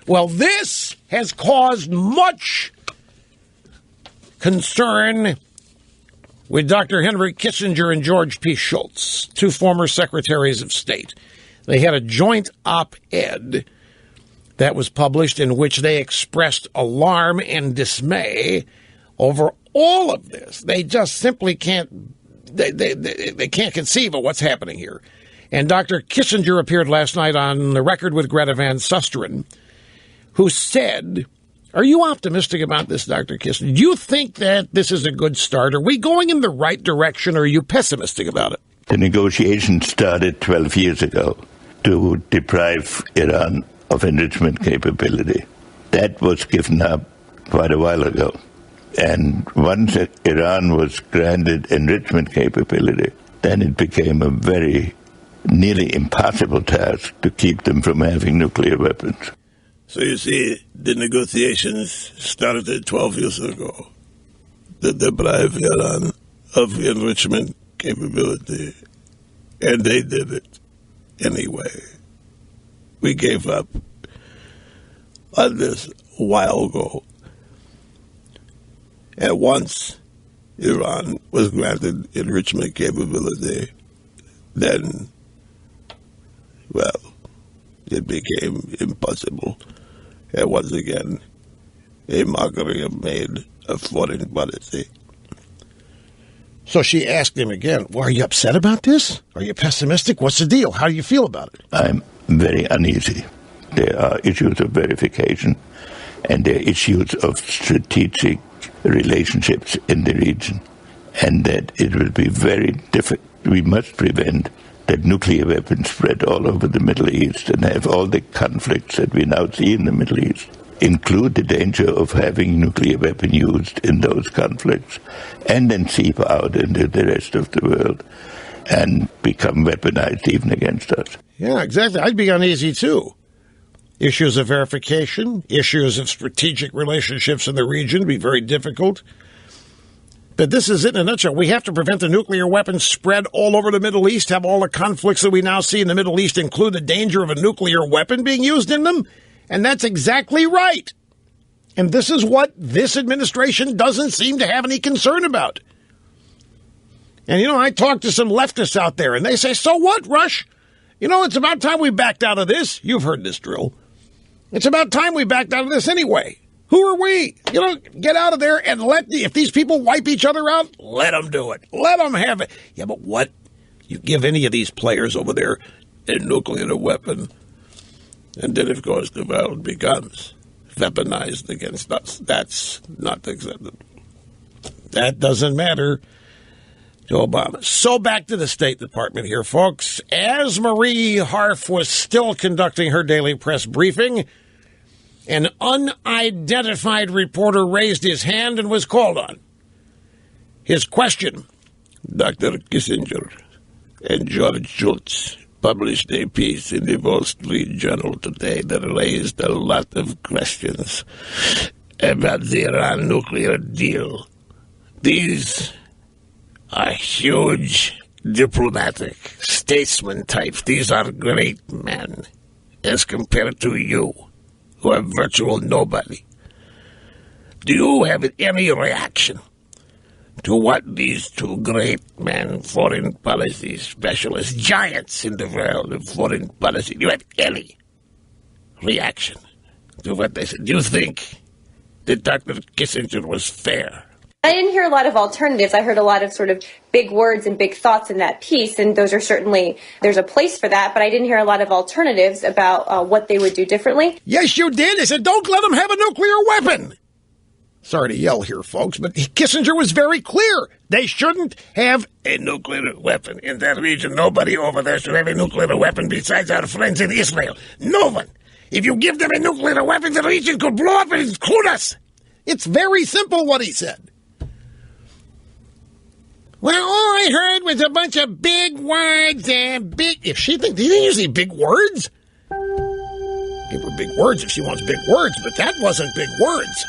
Well, this has caused much concern with Dr. Henry Kissinger and George P. Shultz, two former secretaries of state. They had a joint op-ed that was published in which they expressed alarm and dismay over all of this. They just simply can't, they can't conceive of what's happening here. And Dr. Kissinger appeared last night on the record with Greta Van Susteren, who said, are you optimistic about this, Dr. Kissinger? Do you think that this is a good start? Are we going in the right direction, or are you pessimistic about it? The negotiations started 12 years ago to deprive Iran of enrichment capability. That was given up quite a while ago. And once Iran was granted enrichment capability, then it became a very nearly impossible task to keep them from having nuclear weapons. So you see, the negotiations started 12 years ago to deprive Iran of enrichment capability, and they did it anyway. We gave up on this a while ago. And once Iran was granted enrichment capability, then, well, it became impossible. And once again, a mockery made of foreign policy. So she asked him again, well, are you upset about this? Are you pessimistic? What's the deal? How do you feel about it? I'm very uneasy. There are issues of verification, and there are issues of strategic relationships in the region, and that it will be very difficult. We must prevent that nuclear weapons spread all over the Middle East and have all the conflicts that we now see in the Middle East include the danger of having nuclear weapon used in those conflicts and then seep out into the rest of the world and become weaponized even against us. Yeah, exactly. I'd be uneasy too. Issues of verification, issues of strategic relationships in the region be very difficult. But this is it in a nutshell. We have to prevent the nuclear weapons spread all over the Middle East, have all the conflicts that we now see in the Middle East include the danger of a nuclear weapon being used in them. And that's exactly right. And this is what this administration doesn't seem to have any concern about. And, you know, I talked to some leftists out there, and they say, so what, Rush? You know, it's about time we backed out of this. You've heard this drill. It's about time we backed out of this anyway. Who are we? You know, get out of there and if these people wipe each other out, let them do it. Let them have it. Yeah, but what? You give any of these players over there a nuclear weapon, and then, of course, the world becomes weaponized against us. That's not acceptable. That doesn't matter to Obama. So back to the State Department here, folks. As Marie Harf was still conducting her daily press briefing, an unidentified reporter raised his hand and was called on. His question: Dr. Kissinger and George Shultz published a piece in the Wall Street Journal today that raised a lot of questions about the Iran nuclear deal. These are huge diplomatic statesman types. These are great men as compared to you, who are virtual nobody. Do you have any reaction to what these two great men, foreign policy specialists, giants in the world of foreign policy, do you have any reaction to what they said? Do you think that Dr. Kissinger was fair? I didn't hear a lot of alternatives. I heard a lot of sort of big words and big thoughts in that piece, and those are certainly, there's a place for that, but I didn't hear a lot of alternatives about what they would do differently. Yes, you did. They said, don't let them have a nuclear weapon. Sorry to yell here, folks, but Kissinger was very clear. They shouldn't have a nuclear weapon in that region. Nobody over there should have a nuclear weapon besides our friends in Israel. No one. If you give them a nuclear weapon, the region could blow up and include us. It's very simple what he said. Well, all I heard was a bunch of big words and If she thinks he didn't use any big words, give her big words if she wants big words, but that wasn't big words.